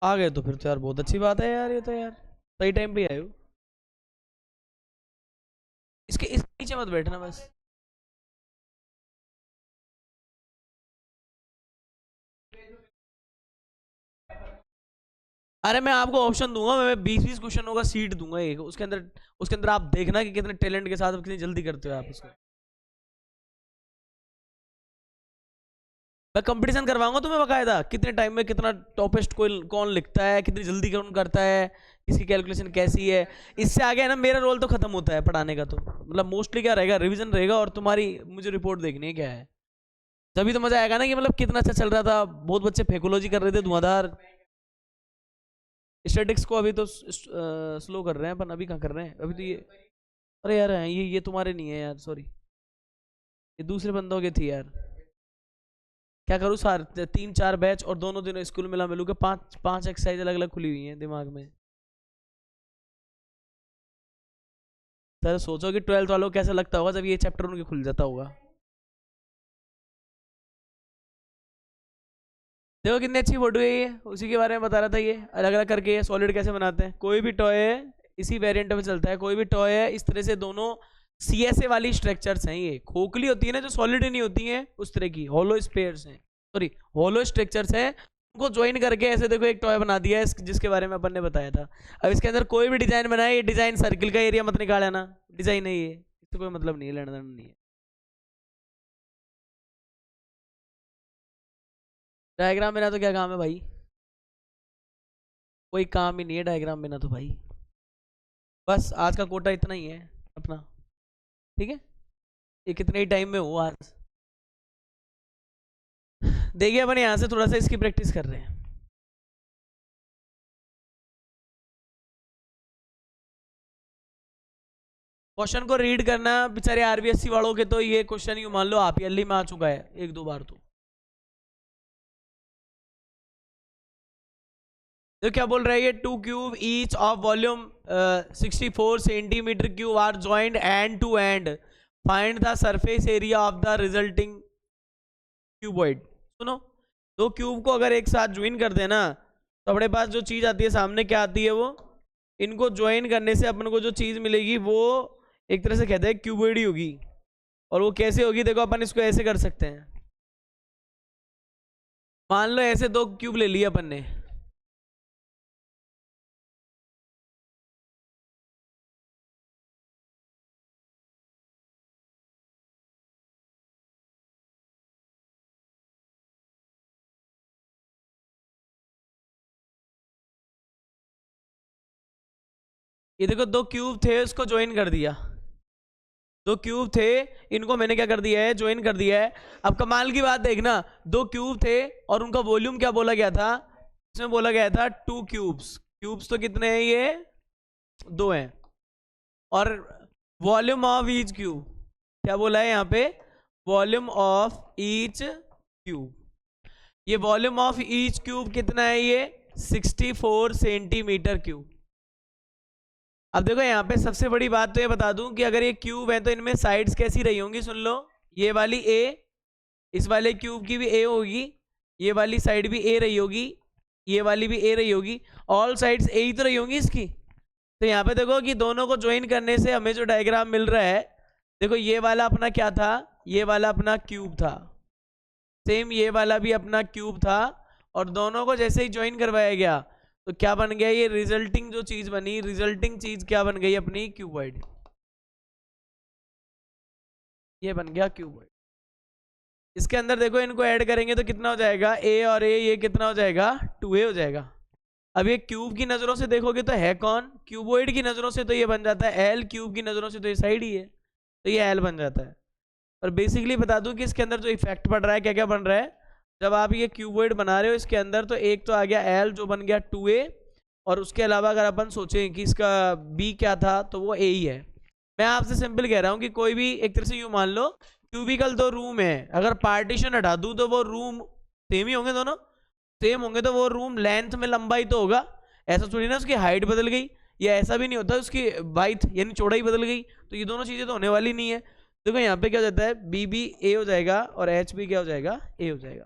आ गए तो फिर तो यार बहुत अच्छी बात है यार, ये तो यार सही टाइम पे आए हो। इस नीचे मत बैठना बस। अरे मैं आपको ऑप्शन दूंगा, मैं 20-20 क्वेश्चनों का सीट दूंगा एक, उसके अंदर आप देखना कि कितने टैलेंट के साथ आप कितनी जल्दी करते हो आप उसको। मैं कंपटीशन करवाऊंगा तुम्हें बकायदा, कितने टाइम में कितना टॉपेस्ट कोई कौन लिखता है, कितनी जल्दी कौन करता है, किसकी कैलकुलेशन कैसी है। इससे आगे है ना, मेरा रोल तो खत्म होता है पढ़ाने का, तो मतलब मोस्टली क्या रहेगा, रिवीजन रहेगा और तुम्हारी मुझे रिपोर्ट देखनी है क्या है। तभी तो मजा आएगा ना, कि मतलब कितना अच्छा चल रहा था, बहुत बच्चे फेकोलॉजी कर रहे थे धुआंधार। स्टैटिक्स को अभी तो स्लो कर रहे हैं अपन, अभी कहाँ कर रहे हैं अभी तो ये। अरे यार ये तुम्हारे नहीं है यार, सॉरी, ये दूसरे बंदों के थी यार। क्या करूँ सर, 3-4 बैच और दोनों दिनों स्कूल मिला मिलू के 5 एक्सरसाइज अलग अलग खुली हुई हैं दिमाग में। सर सोचो कि 12th वालों को कैसा लगता होगा जब ये चैप्टर उनके खुल जाता होगा। देखो कितनी अच्छी फोटो है ये, उसी के बारे में बता रहा था, ये अलग अलग करके ये सॉलिड कैसे बनाते हैं। कोई भी टॉय है इसी वेरिएंट में चलता है, कोई भी टॉय है इस तरह से, दोनों सीएसए वाली स्ट्रक्चर्स हैं। ये खोखली होती है ना जो सॉलिड नहीं होती है, उस तरह की होलो स्पेयर्स हैं, सॉरी होलो स्ट्रक्चर्स हैं। उनको ज्वाइन करके ऐसे देखो एक टॉय बना दिया है, जिसके बारे में अपन ने बताया था। अब इसके अंदर कोई भी डिजाइन बनाए, ये डिजाइन सर्किल का एरिया मत निकाले ना, डिजाइन है ये, इससे कोई मतलब नहीं है, लेना देना नहीं है। डायग्राम बिना तो क्या काम है भाई, कोई काम ही नहीं है डायग्राम बिना तो भाई। बस आज का कोटा इतना ही है अपना, ठीक है। ये कितने ही टाइम में हो आज, देखिए अपन यहाँ से थोड़ा सा इसकी प्रैक्टिस कर रहे हैं। क्वेश्चन को रीड करना बेचारे आरबीएससी वालों के, तो ये क्वेश्चन यू मान लो आप ईयरली में आ चुका है 1-2 बार तो। तो क्या बोल रहा है ये, 2 cube each of volume 64 centimetre cube are joined end to end, find the surface area of the resulting cuboid. सुनो, 2 क्यूब को अगर एक साथ ज्वाइन कर देना तो अपने पास जो चीज आती है सामने, क्या आती है वो, इनको ज्वाइन करने से अपन को जो चीज मिलेगी वो एक तरह से कहते हैं क्यूबॉइड ही होगी। और वो कैसे होगी, देखो अपन इसको ऐसे कर सकते हैं। मान लो ऐसे 2 क्यूब ले लिए अपन ने, ये देखो 2 क्यूब थे उसको ज्वाइन कर दिया, 2 क्यूब थे, इनको मैंने क्या कर दिया है, ज्वाइन कर दिया है। अब कमाल की बात देखना, 2 क्यूब थे और उनका वॉल्यूम क्या बोला गया था, इसमें बोला गया था 2 क्यूब्स। क्यूब्स तो कितने हैं ये, 2 हैं। और वॉल्यूम ऑफ ईच क्यूब, क्या बोला है यहाँ पे, वॉल्यूम ऑफ ईच क्यूब। ये वॉल्यूम ऑफ ईच क्यूब कितना है, ये 64 सेंटीमीटर क्यूब। अब देखो यहाँ पे सबसे बड़ी बात तो ये बता दूं कि अगर ये क्यूब है तो इनमें साइड्स कैसी रही होंगी, सुन लो। ये वाली ए, इस वाले क्यूब की भी ए होगी, ये वाली साइड भी ए रही होगी, ये वाली भी ए रही होगी, ऑल साइड्स ए ही तो रही होंगी इसकी। तो यहाँ पे देखो कि दोनों को ज्वाइन करने से हमें जो डायग्राम मिल रहा है, देखो ये वाला अपना क्या था, ये वाला अपना क्यूब था, सेम ये वाला भी अपना क्यूब था, और दोनों को जैसे ही ज्वाइन करवाया गया तो क्या बन गया, ये रिजल्टिंग जो चीज बनी, रिजल्टिंग चीज क्या बन गई अपनी, क्यूबॉइड। ये बन गया क्यूबॉइड। इसके अंदर देखो इनको ऐड करेंगे तो कितना हो जाएगा, ए और ए, ये कितना हो जाएगा, 2a हो जाएगा। अब ये क्यूब की नजरों से देखोगे तो है कौन, क्यूबॉइड की नजरों से तो ये बन जाता है एल, क्यूब की नजरों से तो ये साइड ही है, तो ये एल बन जाता है। और बेसिकली बता दूं कि इसके अंदर जो इफेक्ट पड़ रहा है, क्या क्या बन रहा है, जब आप ये क्यूबॉइड बना रहे हो इसके अंदर, तो एक तो आ गया एल जो बन गया 2a, और उसके अलावा अगर अपन सोचें कि इसका बी क्या था तो वो ए ही है। मैं आपसे सिंपल कह रहा हूँ कि कोई भी एक तरह से यूँ मान लो, क्यूबिकल तो रूम है, अगर पार्टीशन हटा दूँ तो वो रूम सेम ही होंगे, दोनों सेम होंगे, तो वो रूम लेंथ में लंबाई तो होगा, ऐसा थोड़ी ना उसकी हाइट बदल गई, या ऐसा भी नहीं होता उसकी वाइथ यानी चौड़ाई बदल गई, तो ये दोनों चीज़ें तो होने वाली नहीं है। देखो यहाँ पे क्या हो जाता है, बी बी ए हो जाएगा और एच भी क्या हो जाएगा, ए हो जाएगा।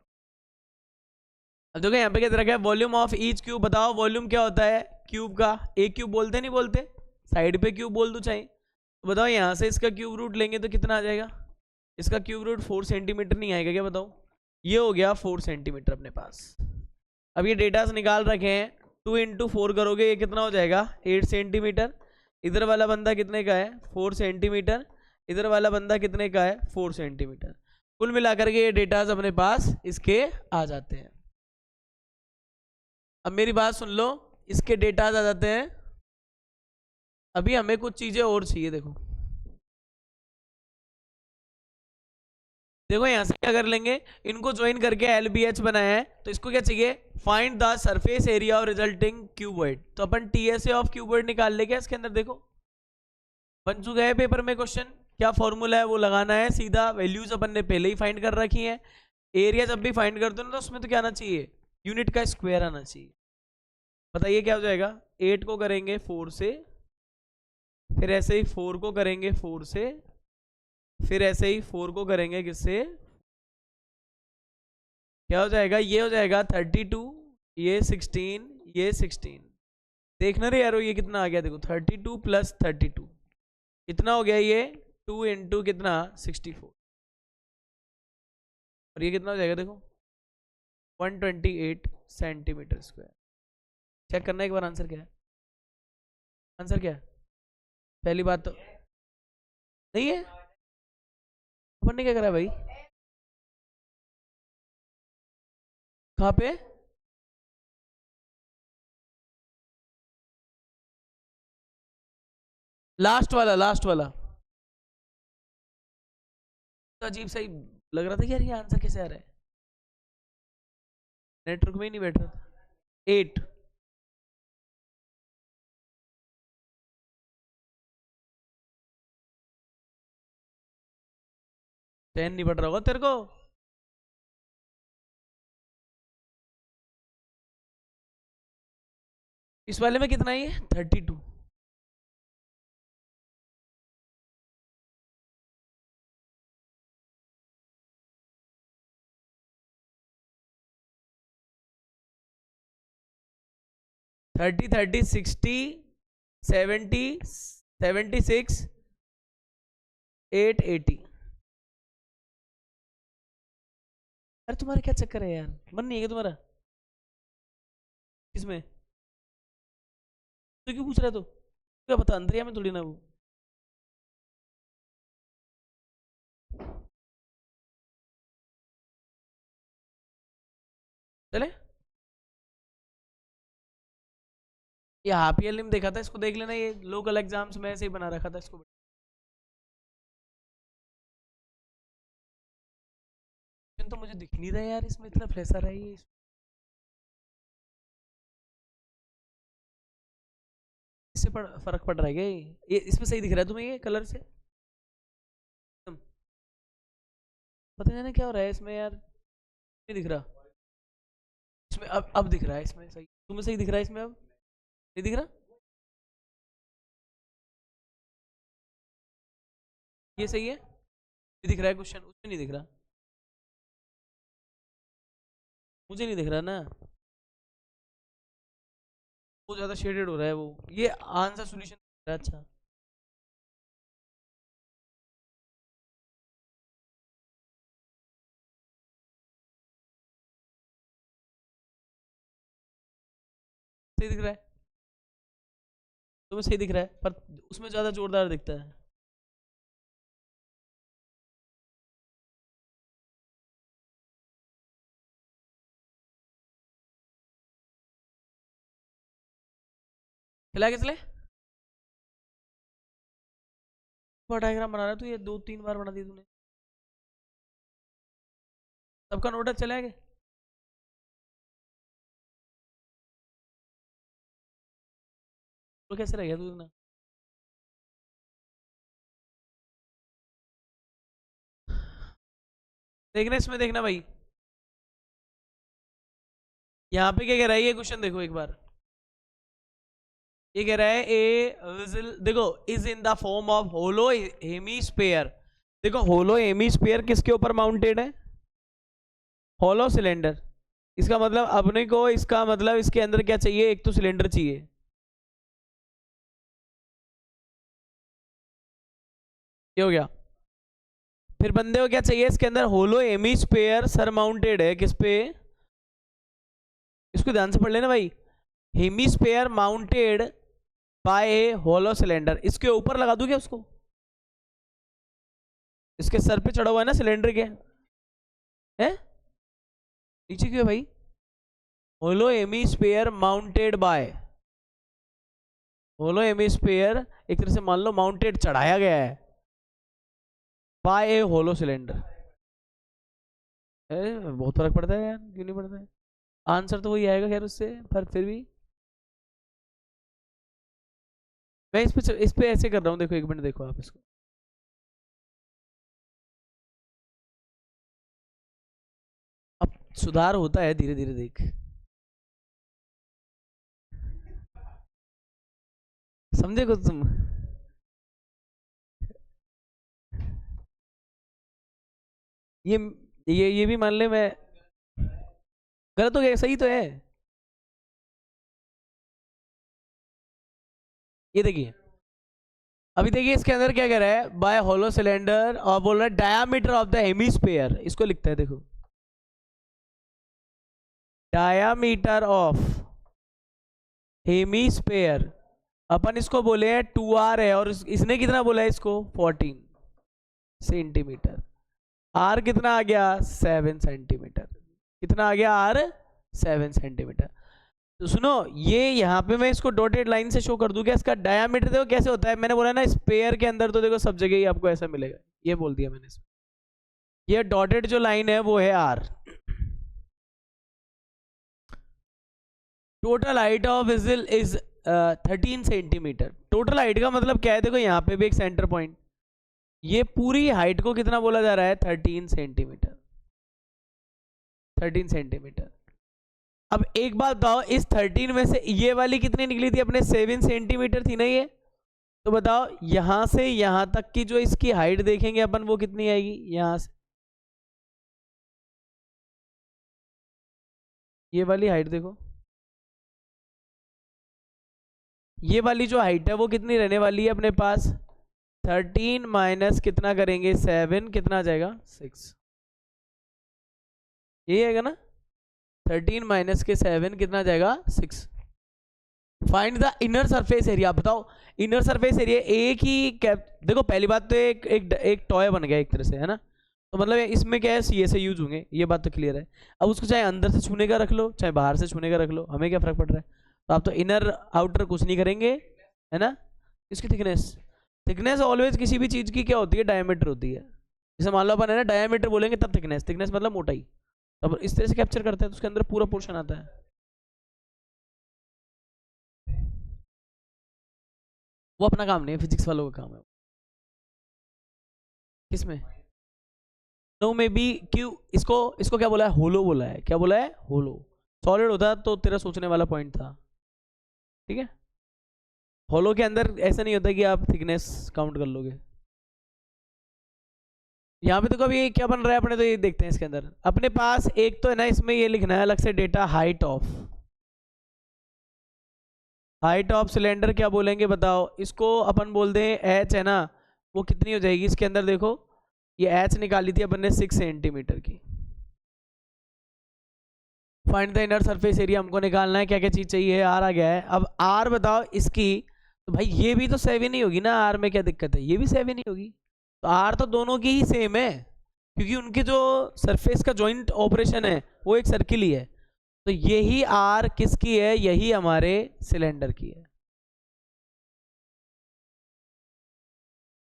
अब देखो यहाँ पे क्या दे रखा है, वॉल्यूम ऑफ ईच क्यूब। बताओ वॉल्यूम क्या होता है क्यूब का? एक क्यूब बोलते नहीं बोलते, साइड पे क्यूब बोल दो चाहे। तो बताओ यहाँ से इसका क्यूब रूट लेंगे तो कितना आ जाएगा? इसका क्यूब रूट 4 सेंटीमीटर नहीं आएगा क्या? बताओ। ये हो गया 4 सेंटीमीटर अपने पास। अब ये डेटास निकाल रखे हैं, 2 इंटू 4 करोगे ये कितना हो जाएगा? 8 सेंटीमीटर। इधर वाला बंदा कितने का है? 4 सेंटीमीटर। इधर वाला बंदा कितने का है? 4 सेंटीमीटर। कुल मिलाकर के ये डेटास अपने पास इसके आ जाते हैं। अब मेरी बात सुन लो, इसके डेटास आ जाते हैं। अभी हमें कुछ चीजें और चाहिए। देखो देखो यहाँ से क्या कर लेंगे, इनको ज्वाइन करके LBH बनाया है, तो इसको क्या चाहिए? Find the surface area of resulting cuboid. तो अपन TSA ऑफ क्यूबॉइड निकाल लेंगे इसके अंदर। देखो बन चुका है पेपर में क्वेश्चन, क्या फॉर्मूला है वो लगाना है सीधा। वैल्यूज अपन ने पहले ही फाइंड कर रखी है। एरिया जब भी फाइंड करते हो ना तो उसमें तो क्या आना चाहिए? यूनिट का स्क्वायर आना चाहिए। बताइए क्या हो जाएगा? 8 को करेंगे 4 से, फिर ऐसे ही 4 को करेंगे 4 से, फिर ऐसे ही 4 को करेंगे किससे? क्या हो जाएगा? ये हो जाएगा 32, ये 16, ये 16। देखना रे यारो ये कितना आ गया? देखो 32 प्लस 32 कितना हो गया? ये 2 इंटू कितना? 64। और ये कितना हो जाएगा? देखो 128 सेंटीमीटर स्क्वायर। चेक करना एक बार आंसर क्या है। आंसर क्या है? पहली बात तो नहीं है। अपन ने क्या करा भाई? कहाँ पे? लास्ट वाला, लास्ट वाला तो अजीब सा ही लग रहा था कि यार ये आंसर कैसे आ रहा है। नेटवर्क में ही नहीं बैठ रहा था। 8। 10 नहीं बढ़ रहा होगा तेरे को? इस वाले में कितना है? 32। थर्टी 30 60 70 76 8 80। अरे तुम्हारा क्या चक्कर है यार? मन नहीं है क्या तुम्हारा इसमें? तो क्यों पूछ रहा है? तो क्या पता, अंतरिया में थोड़ी ना वो। चले ये हाफ ईयरली में देखा था, इसको देख लेना। ये लोकल एग्जाम्स में ऐसे ही बना रखा था इसको। तो मुझे दिख नहीं रहा यार, इसमें इतना फ्लैशर है ये। इससे फर्क पड़ रहा है क्या? ये इसमें सही दिख रहा है तुम्हें ये कलर से? पता नहीं ना क्या हो रहा है इसमें यार, नहीं दिख रहा। इसमें अब दिख रहा है, इसमें सही, तुम्हें सही दिख रहा है इसमें? अब नहीं दिख रहा? ये सही है? ये दिख रहा है क्वेश्चन, उसमें नहीं दिख रहा। मुझे नहीं दिख रहा ना, वो ज्यादा शेडेड हो रहा है वो। ये आंसर सॉल्यूशन। अच्छा सही दिख रहा है, तुम्हें सही दिख रहा है, पर उसमें ज्यादा जोरदार दिखता है। खिला के चले डायग्राम बना रहा है तू, ये 2-3 बार बना दी तूने। सबका नोट चला गया? तो कैसे रह गया तू इतना? देखना इसमें, देखना भाई यहाँ पे क्या कह रहा है ये क्वेश्चन। देखो एक बार, ये कह रहा है ए विजिल, देखो is in the form of hollow hemisphere. देखो होलो हेमीस्फीयर किसके ऊपर माउंटेड है? Hollow cylinder. इसका मतलब अपने को, इसका मतलब इसके अंदर क्या चाहिए, एक तो सिलेंडर चाहिए। ये हो गया। फिर बंदे को क्या चाहिए, इसके अंदर होलो हेमिस्फेयर सरमाउंटेड है किस पे, इसको ध्यान से पढ़ लेना भाई। हेमिस्फेयर माउंटेड बाय ए होलो सिलेंडर। इसके ऊपर लगा दूं क्या उसको, इसके सर पे चढ़ा हुआ है ना सिलेंडर के, है नीचे क्यों है भाई। होलो हेमिस्फेयर माउंटेड बाय, होलो हेमिस्फेयर एक तरह से मान लो माउंटेड, चढ़ाया गया है बाय ए होलो सिलेंडर। बहुत फर्क पड़ता है यार, क्यों नहीं पड़ता है, आंसर तो वही आएगा खैर उससे, पर फिर भी मैं इस पे ऐसे कर रहा हूँ, देखो एक मिनट देखो आप इसको। अब सुधार होता है धीरे धीरे, देख समझे कुछ तुम। ये ये भी मान ले मैं गलत हो गया, सही तो है। ये देखिए, अभी देखिए इसके अंदर क्या कह रहा है, बाय होलो सिलेंडर, और बोल रहा है डायामीटर ऑफ द हेमिस्फीयर, इसको लिखता है देखो, डायामीटर ऑफ हेमिस्फीयर, अपन इसको बोले हैं 2r है, और इसने कितना बोला है इसको 14 सेंटीमीटर। r कितना आ गया 7 सेंटीमीटर, कितना आ गया r 7 सेंटीमीटर। तो सुनो, ये यहाँ पे मैं इसको डॉटेड लाइन से शो कर दूं क्या, इसका डायामीटर देखो कैसे होता है, मैंने बोला ना स्पेयर के अंदर तो देखो सब जगह ही आपको ऐसा मिलेगा, ये बोल दिया मैंने इसमें। ये डॉटेड जो लाइन है वो है r। Total height of vigil is 13 centimetre. Total height का मतलब क्या है, देखो यहाँ पे भी एक सेंटर पॉइंट, ये पूरी हाइट को कितना बोला जा रहा है 13 सेंटीमीटर, 13 सेंटीमीटर। अब एक बात बताओ, इस 13 में से ये वाली कितनी निकली थी अपने, 7 सेंटीमीटर थी ना ये, तो बताओ यहां से यहां तक की जो इसकी हाइट देखेंगे अपन वो कितनी आएगी, यहां से ये वाली हाइट देखो, ये वाली जो हाइट है वो कितनी रहने वाली है अपने पास, 13 माइनस कितना करेंगे 7, कितना आ जाएगा 6, यही आएगा ना, 13 माइनस के 7 कितना आ जाएगा 6। Find the inner surface area. बताओ इनर सरफेस एरिया, एक ही कैप, देखो पहली बात तो एक टॉय बन गया एक तरह से, है ना, तो मतलब इसमें क्या है सी से यूज होंगे, ये बात तो क्लियर है। अब उसको चाहे अंदर से छूने का रख लो चाहे बाहर से छूने का रख लो, हमें क्या फर्क पड़ रहा है, तो आप तो इनर आउटर कुछ नहीं करेंगे, है ना। इसकी थिकनेस, थिकनेस ऑलवेज किसी भी चीज की क्या होती है, डायमीटर होती है। जैसे मान लो अपन है ना डायमीटर बोलेंगे तब थिकनेस, थिकनेस मतलब मोटाई, अब इस तरह से कैप्चर करते हैं तो उसके अंदर पूरा पोर्शन आता है। वो अपना काम नहीं है, फिजिक्स वालों का काम है। किसमें, नो में बी क्यों, इसको इसको क्या बोला है, होलो बोला है, क्या बोला है होलो। सॉलिड होता तो तेरा सोचने वाला पॉइंट था, ठीक है। होलो के अंदर ऐसा नहीं होता कि आप थिकनेस काउंट कर लोगे। यहाँ पे तो कभी क्या बन रहा है अपने, तो ये देखते हैं इसके अंदर अपने पास एक तो है ना, इसमें ये लिखना है अलग से data, height of, height of cylinder क्या बोलेंगे बताओ, इसको अपन बोल दें एच, है ना, वो कितनी हो जाएगी इसके अंदर देखो, ये एच निकाली थी अपन ने 6 सेंटीमीटर की। Find the inner surface area हमको निकालना है, क्या क्या चीज चाहिए, आर आ गया है। अब आर बताओ इसकी, तो भाई ये भी तो 7 ही होगी ना, आर में क्या दिक्कत है, ये भी 7 ही होगी, तो आर तो दोनों की ही सेम है, क्योंकि उनके जो सरफेस का जॉइंट ऑपरेशन है वो एक सर्किल ही है, तो यही आर किसकी है, यही हमारे सिलेंडर की है,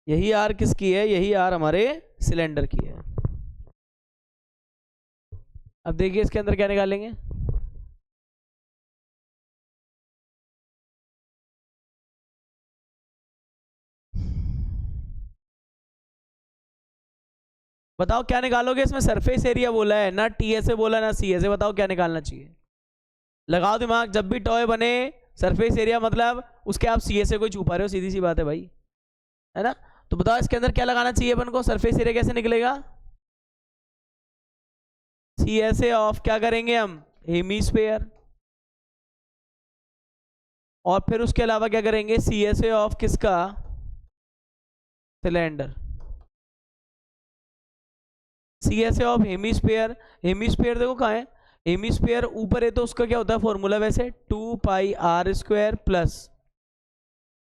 यही आर किसकी है, यही आर हमारे सिलेंडर की है। अब देखिए इसके अंदर क्या निकालेंगे, बताओ क्या निकालोगे इसमें, सरफेस एरिया बोला है ना, टी एस ए बोला ना सी एस ए, बताओ क्या निकालना चाहिए, लगाओ दिमाग, जब भी टॉय बने सरफेस एरिया मतलब उसके आप सी एस ए को छुपा रहे हो, सीधी सी बात है भाई, है ना। तो बताओ इसके अंदर क्या लगाना चाहिए अपन को, सरफेस एरिया कैसे निकलेगा, सी एस ए ऑफ क्या करेंगे हम, हेमीस्फेयर। और फिर उसके अलावा क्या करेंगे, सी एस ए ऑफ किसका, cylinder. C S A of hemisphere, hemisphere देखो कहाँ है, हेमीस्फेयर ऊपर है तो उसका क्या होता है फॉर्मूला वैसे, 2 pi r² plus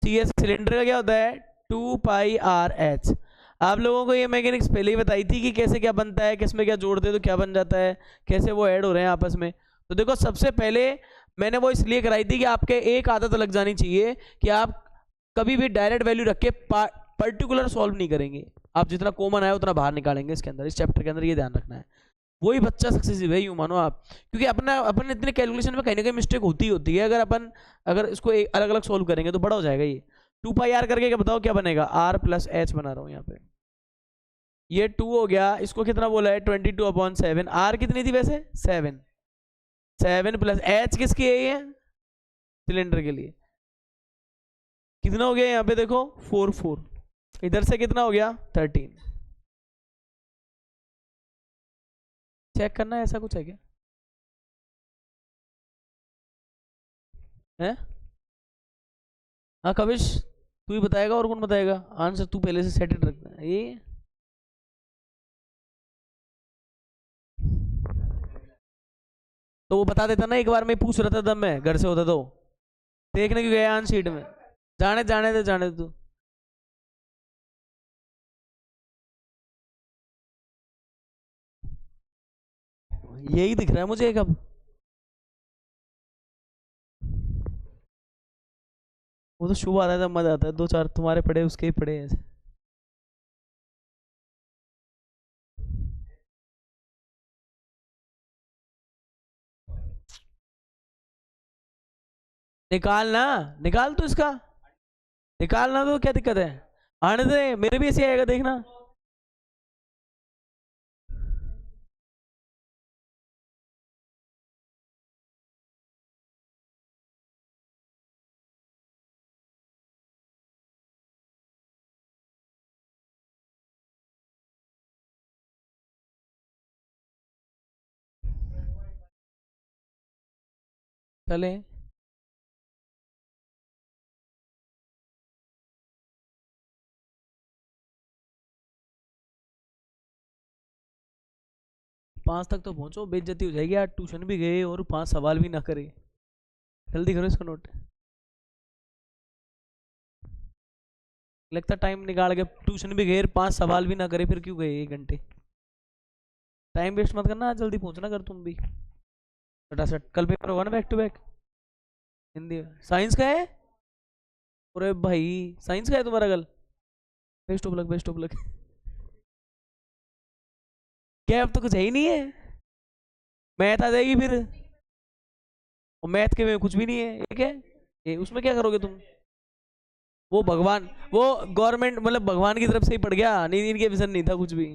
C S cylinder का क्या होता है 2 पाई r h। आप लोगों को ये मैकेनिक्स पहले ही बताई थी कि कैसे क्या बनता है, किसमें क्या जोड़ते हैं तो क्या बन जाता है, कैसे वो ऐड हो रहे हैं आपस में। तो देखो सबसे पहले मैंने वो इसलिए कराई थी कि आपके एक आदत लग जानी चाहिए कि आप कभी भी डायरेक्ट वैल्यू रख के पर्टिकुलर सॉल्व नहीं करेंगे। आप जितना कॉमन आए उतना बाहर निकालेंगे इसके अंदर, इस चैप्टर के अंदर ये ध्यान रखना है। वही बच्चा सक्सेसिव है, यूं मानो आप। क्योंकि अपना अपन इतने कैलकुलेशन में कहीं ना कहीं मिस्टेक होती ही होती है। अगर अपन अगर इसको एक अलग अलग सॉल्व करेंगे तो बड़ा हो जाएगा ये। 2 पाई r करके क्या बताओ क्या बनेगा, r प्लस एच बना रहा हूँ यहाँ पे। ये 2 हो गया, इसको कितना बोला है 22/7। r कितनी थी वैसे 7, 7 प्लस एच किसकी है ये, सिलेंडर के लिए। कितना हो गया यहाँ पे देखो 4 4, इधर से कितना हो गया 13। चेक करना है, ऐसा कुछ है क्या है। हाँ कविश, तू ही बताएगा और कौन बताएगा, आंसर तू पहले से सेटेड रखना है ये। तो वो बता देता ना, एक बार मैं पूछ रहा था तब, मैं घर से होता तो देखने क्यों गया आंसर शीट में। जाने जाने दे, जाने दे तू। यही दिख रहा है मुझे एक अब। वो तो शुभ आता है तब मजा आता है, दो चार तुम्हारे पड़े उसके ही पड़े ऐसे। निकालना, निकाल तू इसका, निकालना तो क्या दिक्कत है, आने दे, मेरे भी ऐसे आएगा देखना। चले 5 तक तो पहुंचो, बेइज्जती हो जाएगी यार, ट्यूशन भी गए और 5 सवाल भी ना करे। जल्दी करो इसको नोट। लगता टाइम निकाल के ट्यूशन भी गए, 5 सवाल भी ना करे, फिर क्यों गए 1 घंटे। टाइम वेस्ट मत करना, जल्दी पहुंचना कर तुम भी फटाफट। कल पेपर होगा ना back to back, Hindi science का है। अरे भाई साइंस का है तुम्हारा कल, best of luck, best of luck. क्या अब तो कुछ है ही नहीं है, मैथ आ जाएगी फिर, और मैथ के में कुछ भी नहीं है, ये क्या है, ये उसमें क्या करोगे तुम। वो भगवान, वो गवर्नमेंट मतलब भगवान की तरफ से ही पड़ गया, नहीं इनके विजन नहीं था कुछ भी।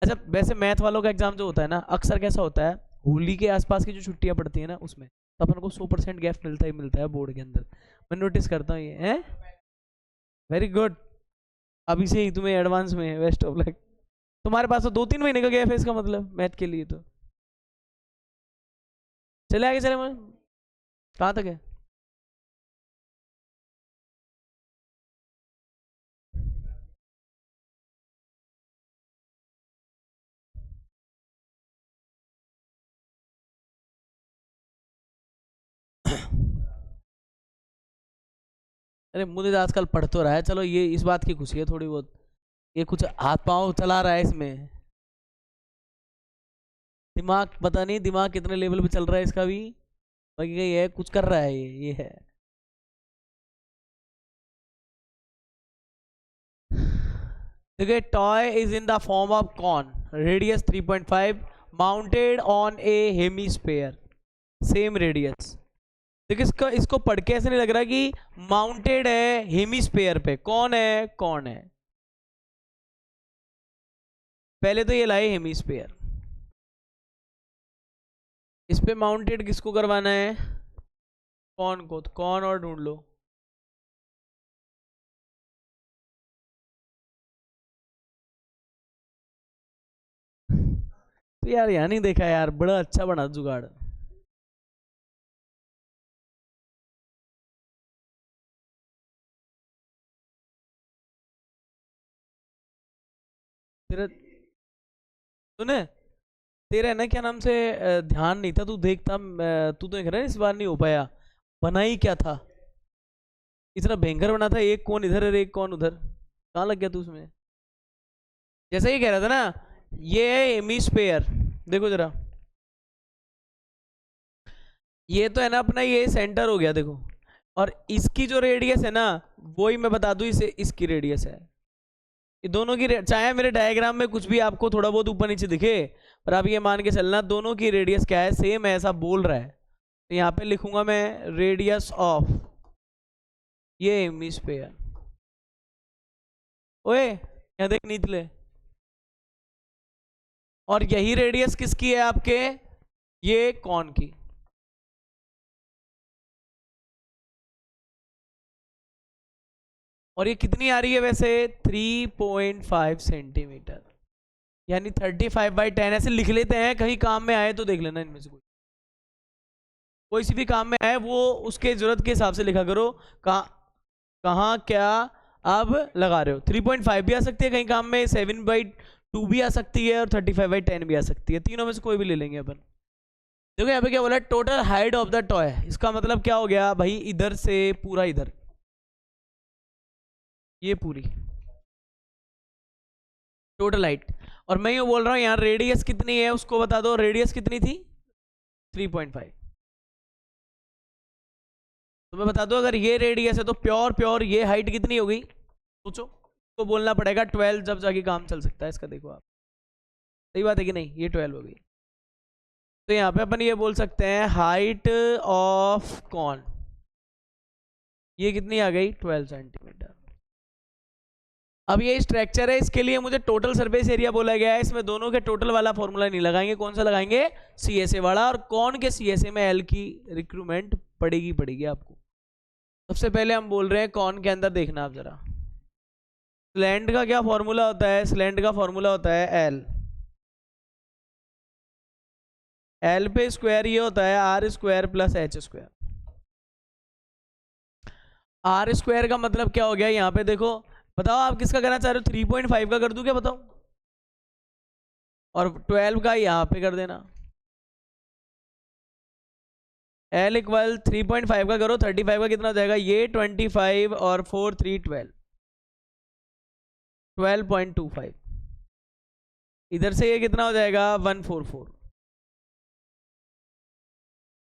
अच्छा वैसे मैथ वालों का एग्जाम जो होता है ना, अक्सर कैसा होता है, होली के आसपास की जो छुट्टियां पड़ती है ना उसमें, तो अपन को 100% गैप मिलता ही मिलता है बोर्ड के अंदर। मैं नोटिस करता हूँ ये है। वेरी गुड, अभी से ही तुम्हें एडवांस में, बेस्ट ऑफ लक। तुम्हारे पास तो 2-3 महीने का गैप है इसका मतलब मैथ के लिए तो। चले आगे चले, मैं कहाँ तक है। अरे मुझे तो आजकल पढ़ तो रहा है, चलो ये इस बात की खुशी है थोड़ी बहुत, ये कुछ हाथ पाँव चला रहा है इसमें। दिमाग पता नहीं दिमाग कितने लेवल पे चल रहा है इसका भी, बाकी ये है कुछ कर रहा है, ये है। देखिए toy is in the form of cone, radius 3.5, mounted on a hemisphere, same radius. देखिए इसका, इसको पढ़ के ऐसे नहीं लग रहा कि माउंटेड है हेमीस्फेयर पे, कौन है कौन है। पहले तो ये लाए हेमीस्फेयर, इस पे माउंटेड किसको करवाना है, कौन को, तो कौन और ढूंढ लो। तो यार यहाँ नहीं देखा यार, बड़ा अच्छा बना जुगाड़। तेरा सुने, तेरा है ना क्या नाम से ध्यान नहीं था, तू देखता, तू तो देख रहा है इस बार नहीं हो पाया। बना ही क्या था, इतना भयंकर बना था, एक कौन इधर और एक कौन उधर, कहाँ लग गया तू उसमें। जैसा ही कह रहा था ना, ये है हेमिस्फेयर, देखो जरा, ये तो है ना अपना, ये सेंटर हो गया देखो, और इसकी जो रेडियस है ना, वो ही मैं बता दूं, इसे इसकी रेडियस है। ये दोनों की चाहे मेरे डायग्राम में कुछ भी आपको थोड़ा बहुत ऊपर नीचे दिखे, पर आप ये मान के चलना दोनों की रेडियस क्या है, सेम है, ऐसा बोल रहा है। तो यहाँ पे लिखूंगा मैं रेडियस ऑफ ये हेमिस्फीयर। ओए यहाँ देख नीचे, और यही रेडियस किसकी है आपके, ये कौन की। और ये कितनी आ रही है वैसे, 3.5 सेंटीमीटर, यानी 35/10 ऐसे लिख लेते हैं, कहीं काम में आए तो देख लेना इनमें से कोई सी भी काम में आए वो उसके जरूरत के हिसाब से लिखा करो, कहाँ क्या अब लगा रहे हो। 3.5 भी आ सकती है कहीं काम में, 7/2 भी आ सकती है, और 35/10 भी आ सकती है, तीनों में से कोई भी ले लेंगे अपन। देखो यहाँ पे क्या बोला, total height of the toy, इसका मतलब क्या हो गया भाई, इधर से पूरा इधर, ये पूरी टोटल हाइट। और मैं ये बोल रहा हूँ यहाँ रेडियस कितनी है उसको बता दो, रेडियस कितनी थी 3.5। तो मैं बता दो, अगर ये रेडियस है तो प्योर ये हाइट कितनी हो गई, सोचो। तो बोलना पड़ेगा 12 जब जाके काम चल सकता है इसका, देखो आप, सही बात है कि नहीं, ये 12 हो गई। तो यहाँ पे अपन ये बोल सकते हैं हाइट ऑफ कॉन, ये कितनी आ गई 12 सेंटीमीटर। अब ये स्ट्रक्चर है, इसके लिए मुझे टोटल सरफेस एरिया बोला गया है, इसमें दोनों के टोटल वाला फॉर्मूला नहीं लगाएंगे, कौन सा लगाएंगे, CSA वाला। और कौन के CSA में L की रिक्रूटमेंट पड़ेगी आपको। सबसे पहले हम बोल रहे हैं कौन के अंदर, देखना आप जरा, स्लैंट का क्या फॉर्मूला होता है, स्लैंट का फॉर्मूला होता है L पे स्क्वायर ये होता है R² + H²। R² का मतलब क्या हो गया, यहाँ पे देखो, बताओ आप किसका करना चाह रहे हो, 3.5 का कर दूं क्या बताओ, और 12 का यहाँ पे कर देना। L = 3.5 का करो, 35 का कितना हो जाएगा, ये 25 और 4 3 12.25, इधर से ये कितना हो जाएगा 144।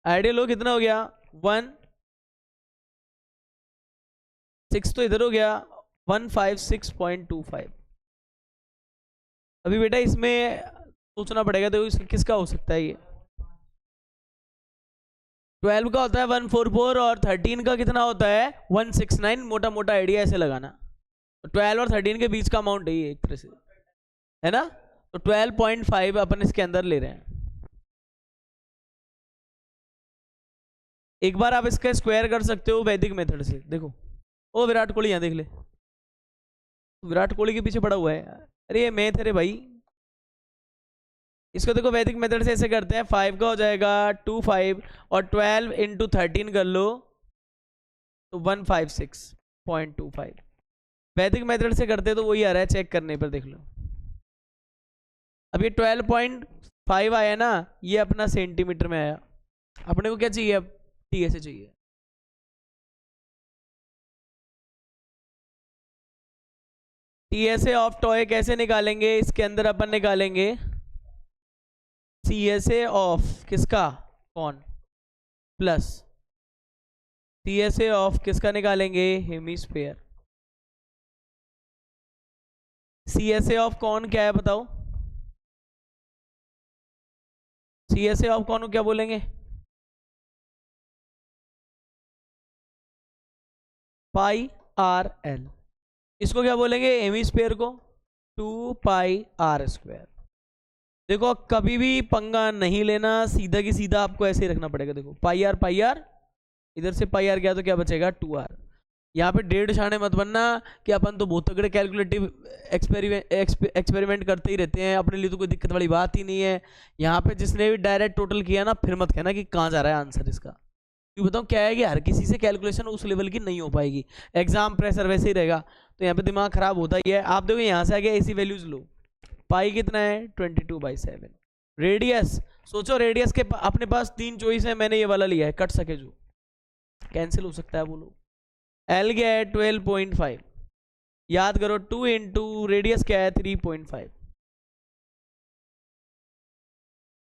आइडियल हो कितना हो गया 1.6, तो इधर हो गया 156.25। अभी बेटा इसमें सोचना पड़ेगा, देखो किसका हो सकता है, ये 12 का होता है 144 और 13 का कितना होता है 169, मोटा मोटा आइडिया ऐसे लगाना। 12 और 13 के बीच का अमाउंट है ये एक तरह से, है ना। तो 12.5 अपन इसके अंदर ले रहे हैं। एक बार आप इसका स्क्वायर कर सकते हो वैदिक मेथड से, देखो, ओ विराट कोहली यहाँ देख ले, विराट कोहली के पीछे पड़ा हुआ है, अरे ये मैथ है रे भाई। इसको देखो वैदिक मेथड से ऐसे करते हैं, 5 का हो जाएगा 25 और 12 × 13 कर लो तो 156.25। वैदिक मेथड से करते तो वही आ रहा है, चेक करने पर देख लो। अब ये 12.5 आया ना, ये अपना सेंटीमीटर में आया। अपने को क्या चाहिए अब, TSA चाहिए। TSA ऑफ टॉय कैसे निकालेंगे, इसके अंदर अपन निकालेंगे CSA ऑफ किसका, कौन, प्लस CSA ऑफ किसका निकालेंगे, हेमिस्फीयर। CSA ऑफ कौन क्या है बताओ, CSA ऑफ कौन को क्या बोलेंगे, πRL। इसको क्या बोलेंगे, हेमिस्फीयर को 2πr²। देखो कभी भी पंगा नहीं लेना, सीधा की सीधा आपको ऐसे ही रखना पड़ेगा। देखो πr, इधर से πr गया तो क्या बचेगा 2r। यहाँ पे डेढ़ शाने मत बनना कि अपन तो बहुत तगड़े कैलकुलेटिव एक्सपेरिमेंट करते ही रहते हैं, अपने लिए तो कोई दिक्कत वाली बात ही नहीं है। यहाँ पे जिसने भी डायरेक्ट टोटल किया ना, फिर मत कहना कि कहाँ जा रहा है आंसर इसका। क्यों बताऊँ क्या है कि हर किसी से कैलकुलेशन उस लेवल की नहीं हो पाएगी, एग्जाम प्रेशर वैसे ही रहेगा, तो यहाँ पे दिमाग खराब होता ही है। आप देखो यहाँ से आगे ऐसी वैल्यूज लो, पाई कितना है 22/7। रेडियस सोचो, रेडियस के अपने पास 3 चॉइस है, मैंने ये वाला लिया है, कट सके जो कैंसिल हो सकता है बोलो। एल क्या है 12.5, याद करो 2 इंटू रेडियस क्या है 3.5।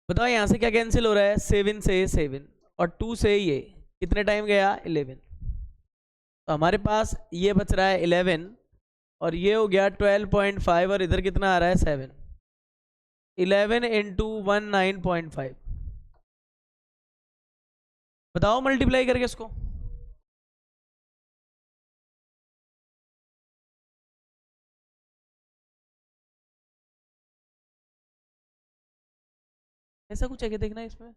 बताओ यहाँ से क्या कैंसिल हो रहा है, 7 से 7 और 2 से ये कितने टाइम गया 11, तो हमारे पास ये बच रहा है 11 और ये हो गया 12.5 और इधर कितना आ रहा है 7। 11 इंटू 19.5, बताओ मल्टीप्लाई करके इसको। ऐसा कुछ है क्या देखना इसमें,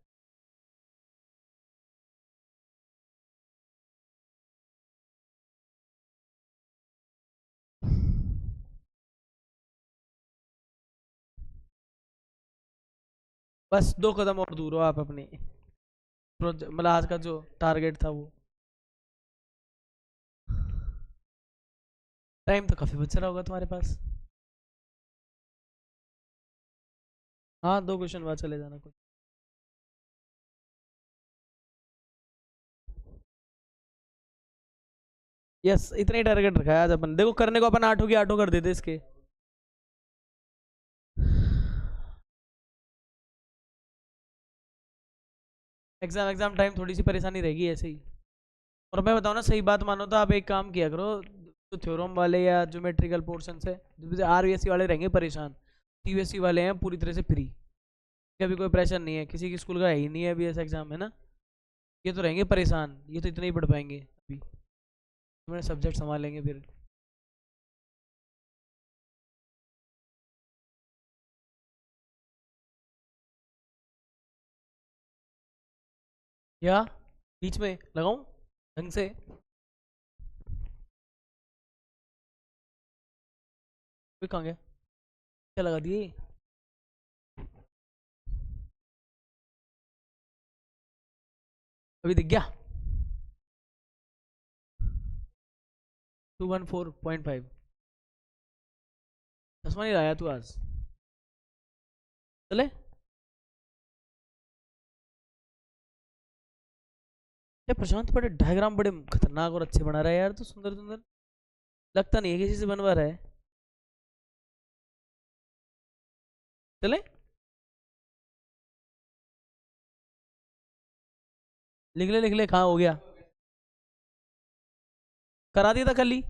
बस 2 कदम और दूर हो आप अपनी मतलब आज का जो टारगेट था वो। टाइम तो काफी बच रहा होगा तुम्हारे पास। हाँ 2 क्वेश्चन बाद चले जाना कुछ। यस इतना ही टारगेट रखा है आज अपन, देखो करने को अपन 8 की 8 कर देते इसके। एग्जाम टाइम थोड़ी सी परेशानी रहेगी ऐसे ही। और मैं बताऊँ ना, सही बात मानो तो आप एक काम किया करो, जो थ्योरम वाले या ज्योमेट्रिकल पोर्शन है, जो आरबीएससी वाले रहेंगे परेशान, सीबीएसई वाले हैं पूरी तरह से फ्री, अभी कोई प्रेशर नहीं है, किसी की स्कूल का है ही नहीं है अभी ऐसा एग्जाम है ना, ये तो रहेंगे परेशान, ये तो इतना ही पढ़ पाएंगे अभी, तुम्हारे सब्जेक्ट संभालेंगे फिर। या बीच में लगाऊं ढंग से, कोई कहाँ गया, क्या लगा दिए, अभी दिख गया 214.5। चश्मा नहीं लाया तू आज, चले ये प्रशांत बड़े डायग्राम बड़े खतरनाक और अच्छे बना रहा है यार, तो सुंदर सुंदर, लगता नहीं है किसी से बनवा रहा है। चले लिख ले कहाँ हो गया, करा दिया था कल ही,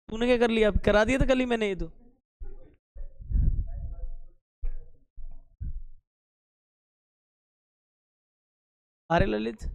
तूने क्या कर लिया, अब करा दिया था कल ही मैंने ये तो। अरे ललित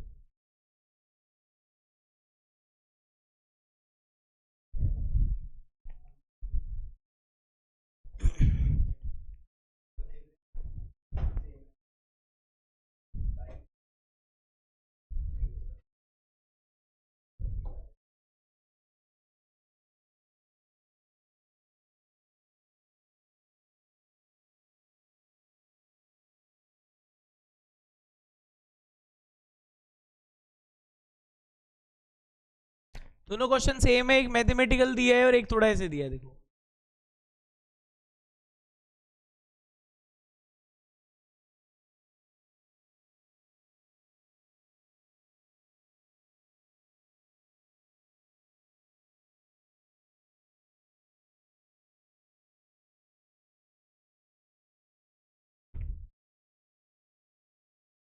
दोनों क्वेश्चन सेम है, एक मैथमेटिकल दिया है और एक थोड़ा ऐसे दिया है, देखो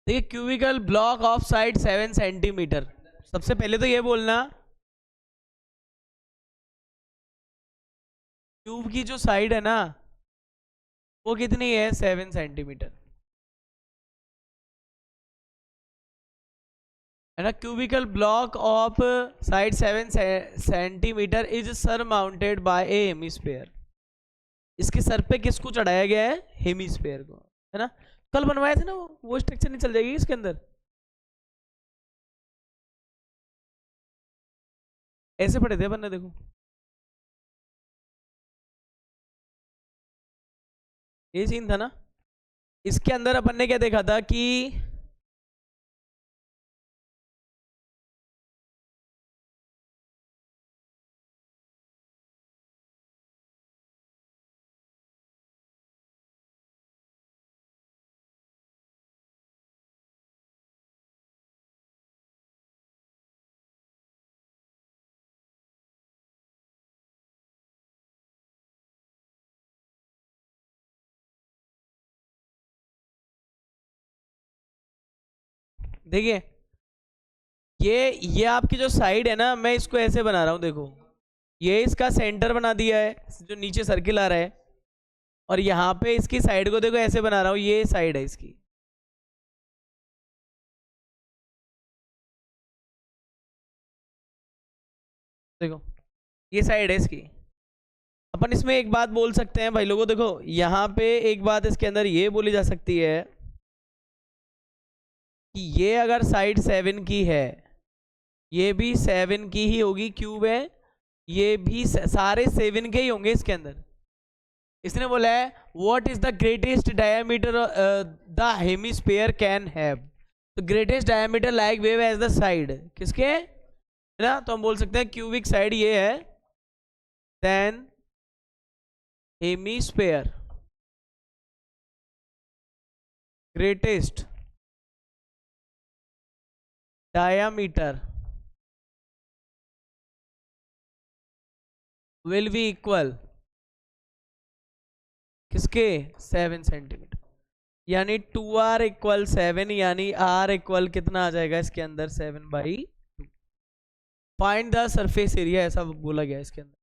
देखिए, cubical block of side 7 centimetre, सबसे पहले तो ये बोलना क्यूब की जो साइड है ना वो कितनी है 7 सेंटीमीटर, है ना। Cubical block of side 7 centimetre is surmounted bye A hemisphere, इसके सर पे किसको चढ़ाया गया है, हेमिस्फीयर को, है ना। कल बनवाए थे ना वो स्ट्रक्चर नहीं चल जाएगी इसके अंदर। ऐसे पढ़े थे अपन ने, देखो ये सीन था ना। इसके अंदर अपन ने क्या देखा था कि देखिए ये आपकी जो साइड है ना, मैं इसको ऐसे बना रहा हूँ, देखो ये इसका सेंटर बना दिया है, जो नीचे सर्किल आ रहा है, और यहाँ पे इसकी साइड को देखो ऐसे बना रहा हूँ, ये साइड है इसकी। देखो ये साइड है इसकी। अपन इसमें एक बात बोल सकते हैं भाई लोगों, देखो यहाँ पे एक बात इसके अंदर ये बोली जा सकती है कि ये अगर साइड 7 की है, ये भी 7 की ही होगी, क्यूब है, ये भी सारे 7 के ही होंगे इसके अंदर। इसने बोला है what is the greatest diameter the hemisphere can have, तो greatest diameter like wave as the side किसके है ना, तो हम बोल सकते हैं क्यूबिक साइड ये है, then hemisphere greatest diameter will be equal किसके 7 सेंटीमीटर, यानी 2r इक्वल 7, यानी r इक्वल कितना आ जाएगा इसके अंदर 7/2। फाइंड द सरफेस एरिया ऐसा बोला गया इसके अंदर,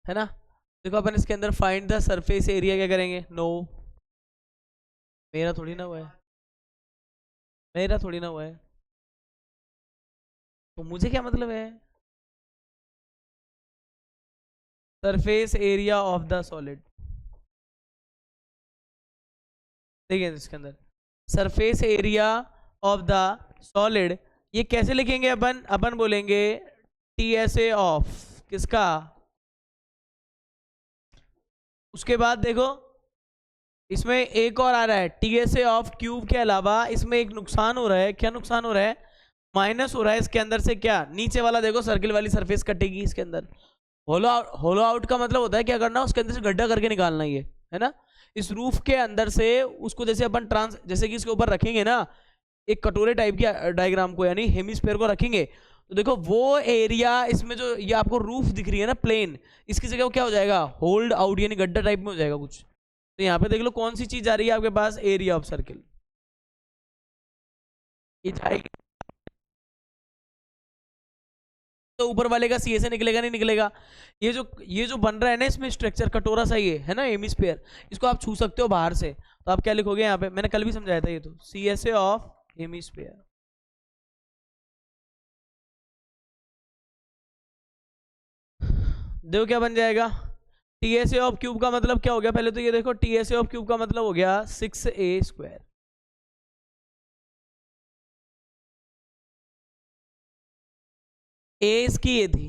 है ना। देखो अपन इसके अंदर फाइंड द सरफेस एरिया क्या करेंगे, नो मेरा थोड़ी ना हुआ है, मेरा थोड़ी ना हुआ है, तो मुझे क्या मतलब है, surface area of the solid. देखिए इसके अंदर surface area of the solid, ये कैसे लिखेंगे अपन, अपन बोलेंगे TSA ऑफ किसका, उसके बाद देखो इसमें एक और आ रहा है TSA ऑफ क्यूब के अलावा इसमें एक नुकसान हो रहा है, क्या नुकसान हो रहा है, माइनस हो रहा है इसके अंदर से, क्या नीचे वाला देखो सर्किल वाली सरफेस कटेगी इसके अंदर। होलो आउट का मतलब होता है क्या करना, उसके अंदर से गड्ढा करके निकालना, ये है ना। इस रूफ के अंदर से उसको जैसे अपन जैसे कि इसके ऊपर रखेंगे ना एक कटोरे टाइप की डायग्राम को, यानी हेमिस्फीयर को रखेंगे, तो देखो वो एरिया इसमें जो ये आपको रूफ दिख रही है ना प्लेन, इसकी जगह वो क्या हो जाएगा, होल्ड आउट यानी गड्ढा टाइप में हो जाएगा कुछ। तो यहाँ पे देख लो कौन सी चीज आ रही है आपके पास, एरिया ऑफ सर्किल, ये जाएगी तो ऊपर वाले का सी से निकलेगा नहीं निकलेगा। ये जो बन रहा है ना इसमें स्ट्रक्चर कटोरा सा ये है ना हेमिस्फीयर, इसको आप छू सकते हो बाहर से, तो आप क्या लिखोगे यहाँ पे, मैंने कल भी समझाया था ये, तो CSA ऑफ हेमिस्फीयर। देखो क्या बन जाएगा, TSA ऑफ क्यूब का मतलब क्या हो गया, पहले तो ये देखो TSA ऑफ क्यूब का मतलब हो गया 6a²। ए इसकी ये थी,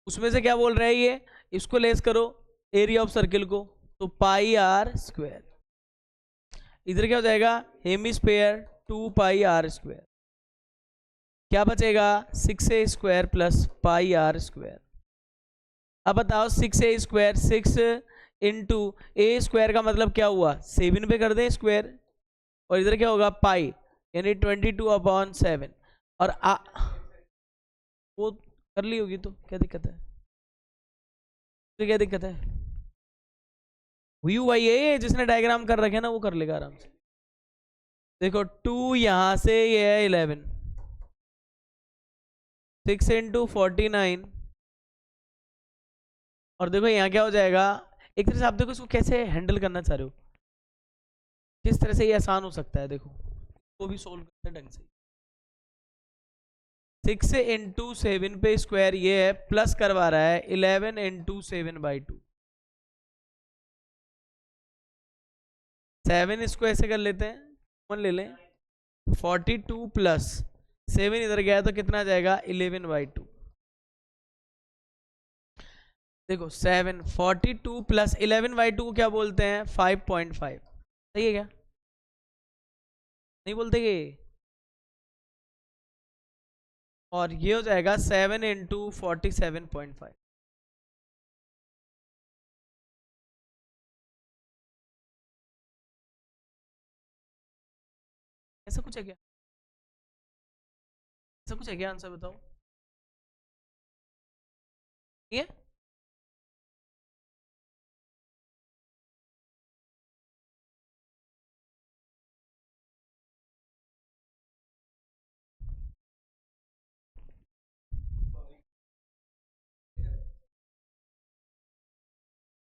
उसमें से क्या बोल रहा है ये, इसको लेस करो एरिया ऑफ सर्किल को, तो πr², इधर क्या हो जाएगा हेमिस्फीयर 2πr², क्या बचेगा 6a² प्लस πr²। अब बताओ 6a², 6 इंटू a² का मतलब क्या हुआ 7 पे कर दें स्क्वायर, और इधर क्या होगा पाई यानी 22/7, और वो कर ली होगी तो क्या दिक्कत है, तो क्या दिक्कत है, हुई ये जिसने डायग्राम कर रखे ना वो कर लेगा आराम से। देखो 2 यहां से ये है 11, 6 इंटू 49, और देखो यहाँ क्या हो जाएगा, एक तरह से आप देखो इसको कैसे हैंडल करना चाह रहे हो, किस तरह से ये आसान हो सकता है, देखो वो भी सोल्व करते ढंग से। 6 इंटू 7 पे स्क्वायर ये है, प्लस करवा रहा है 11 इंटू 7/2, 7 इसको ऐसे कर लेते हैं, 1 ले लें, 42 प्लस 7 इधर गया तो कितना आ जाएगा 11/2। देखो 742 प्लस 11/2 को क्या बोलते हैं 5.5। सही है क्या? नहीं बोलते कि? और ये हो जाएगा 7 इंटू 47.5। ऐसा कुछ है क्या? ऐसा कुछ है क्या? आंसर बताओ। ये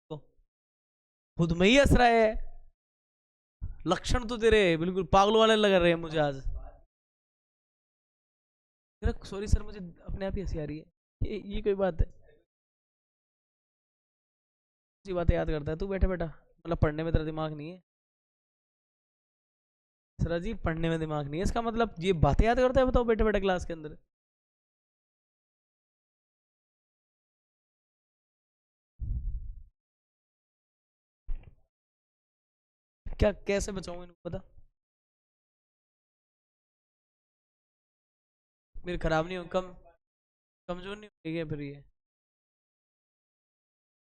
तो खुद में ही हंस रहा है। लक्षण तो तेरे बिल्कुल पागलों वाले लग रहे हैं मुझे आज। सॉरी सर, मुझे अपने आप ही हंसी आ रही है। ये कोई बात है? सी बातें याद करता है तू बैठा बैठा, मतलब पढ़ने में तेरा दिमाग नहीं है? सर जी पढ़ने में दिमाग नहीं है इसका मतलब ये बातें याद करता है? बताओ बैठे बैठे क्लास के अंदर। क्या कैसे बचाऊं इनको पता? मेरे खराब नहीं हो कम कमजोर नहीं हो गया फिर ये?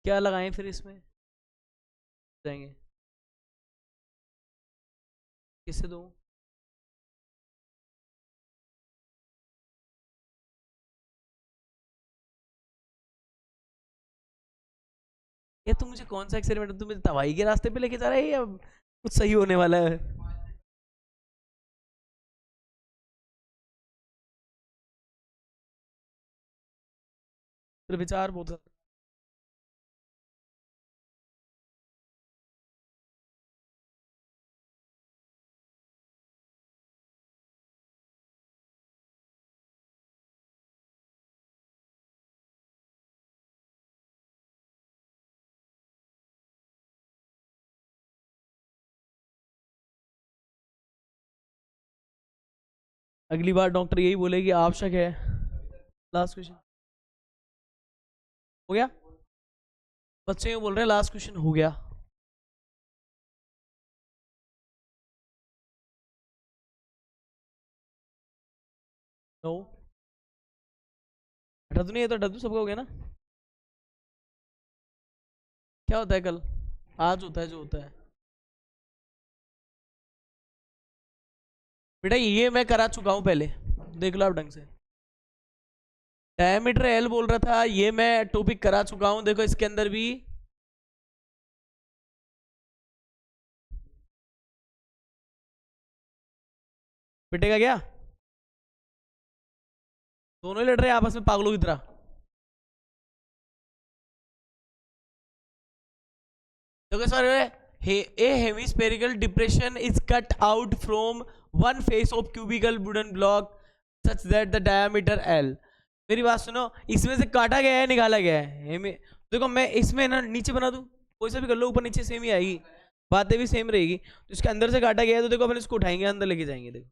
क्या लगाएं फिर इसमें? जाएंगे किससे दूं? ये तू मुझे कौन सा एक्सपेरिमेंट, तू मुझे तबाही के रास्ते पे लेके जा रहा है या कुछ सही होने वाला है? तेरे विचार बहुत। अगली बार डॉक्टर यही बोलेगी आवश्यक है। लास्ट क्वेश्चन हो गया? बच्चे यूं बोल रहे हैं लास्ट क्वेश्चन हो गया। नो डदू नहीं है तो डदू सबका हो गया ना? क्या होता है कल? आज होता है जो होता है। बेटा ये मैं करा चुका हूं पहले, देख लो आप ढंग से। डायमीटर एल बोल रहा था, ये मैं टॉपिक करा चुका हूं, देखो इसके अंदर भी। पिटेगा क्या? दोनों ही लड़ रहे हैं आपस में पागलों की तरह। देखो sir, a hemispherical depression is cut out from one face of cubical wooden block such that the diameter L। मेरी बात सुनो, इसमें से काटा गया है निकाला गया है। देखो मैं इसमें ना नीचे बना दूं, कोई सा भी कर लो, ऊपर नीचे सेम ही आएगी, बातें भी सेम रहेगी। तो इसके अंदर से काटा गया है तो देखो अपन इसको उठाएंगे अंदर लेके जाएंगे। देखो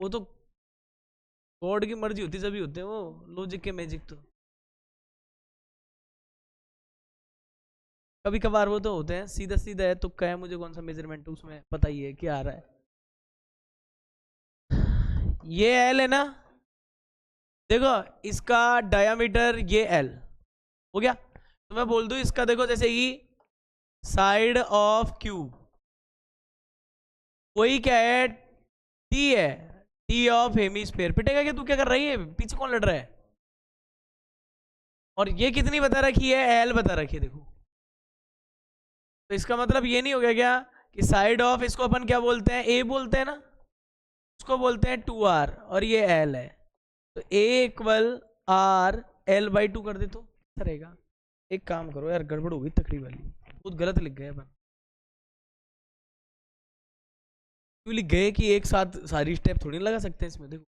वो तो गॉड की मर्जी होती सभी होते हैं वो, लॉजिक के मैजिक तो कभी कभार वो तो होते हैं। सीधा सीधा है तुक्का है, मुझे कौन सा मेजरमेंट उसमें पता ही है क्या आ रहा है। ये एल है ना, देखो इसका डायामीटर ये एल हो गया। तो मैं बोल दूं इसका, देखो जैसे कि साइड ऑफ क्यूब वही क्या है, टी है, टी ऑफ हेमीस्फेयर। पिटेगा क्या? तू क्या कर रही है? पीछे कौन लड़ रहा है? और ये कितनी बता रखी है? एल बता रखी है देखो। तो इसका मतलब ये नहीं हो गया क्या कि साइड ऑफ, इसको अपन क्या बोलते हैं, ए बोलते हैं ना, उसको बोलते हैं 2r, और ये एल है। तो ए इक्वल आर एल बाई 2 कर दे तो अच्छा रहेगा। एक काम करो यार, गड़बड़ हो गई तकड़ी वाली, बहुत गलत लिख गए अपन। क्यों लिख गए कि एक साथ सारी स्टेप थोड़ी लगा सकते हैं इसमें? देखो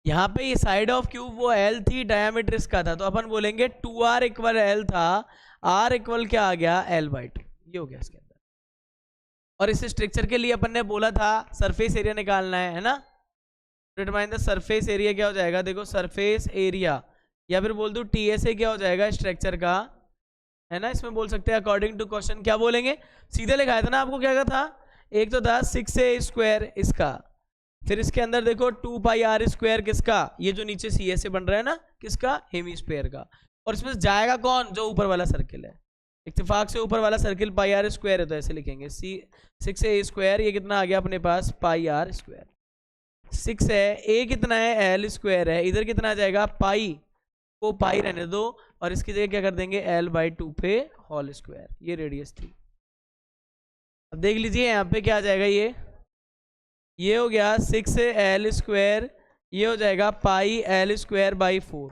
यहाँ पे ये साइड ऑफ क्यूब वो एल थी, डायमीटर इसका था, तो अपन बोलेंगे 2r इक्वल एल था, r इक्वल क्या आ गया L/2, ये हो गया इसके अंदर। और इस स्ट्रक्चर के लिए अपन ने बोला था सरफेस एरिया निकालना है ना। डिटरमाइन द सरफेस एरिया क्या हो जाएगा, देखो सरफेस एरिया या फिर बोल दूं TSA क्या हो जाएगा स्ट्रक्चर का, है ना। इसमें बोल सकते हैं अकॉर्डिंग टू क्वेश्चन क्या बोलेंगे, सीधे लिखाया था ना आपको, क्या था, एक तो था 6a² इसका, फिर इसके अंदर देखो 2πr² किसका, ये जो नीचे CSA बन रहा है ना, किसका, हेमीस्फीयर का। और इसमें जाएगा कौन, जो ऊपर वाला सर्किल है, इत्तेफाक से ऊपर वाला सर्किल πr² है, तो ऐसे लिखेंगे 6a², ये कितना आ गया अपने पास πr², 6 है, a कितना है L² है, इधर कितना आ जाएगा पाई, को पाई रहने दो, और इसकी जगह क्या कर देंगे L/2 पे होल स्क्वायर, ये रेडियस थी। अब देख लीजिए यहाँ पे क्या आ जाएगा, ये हो गया 6L², ये हो जाएगा πL²/4।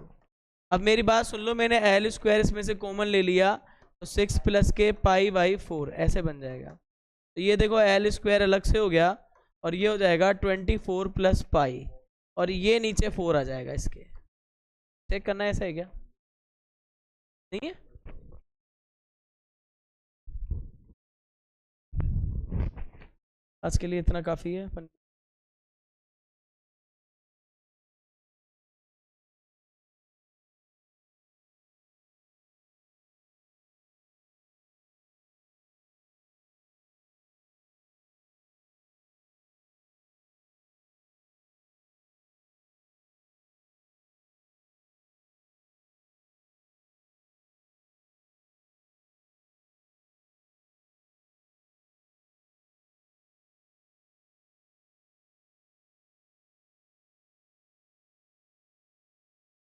अब मेरी बात सुन लो, मैंने L² इसमें से कॉमन ले लिया, तो 6 + के π/4 ऐसे बन जाएगा। तो ये देखो L² अलग से हो गया, और ये हो जाएगा 24 + π, और ये नीचे 4 आ जाएगा इसके। चेक करना है ऐसा है क्या, नहीं है। आज के लिए इतना काफ़ी है।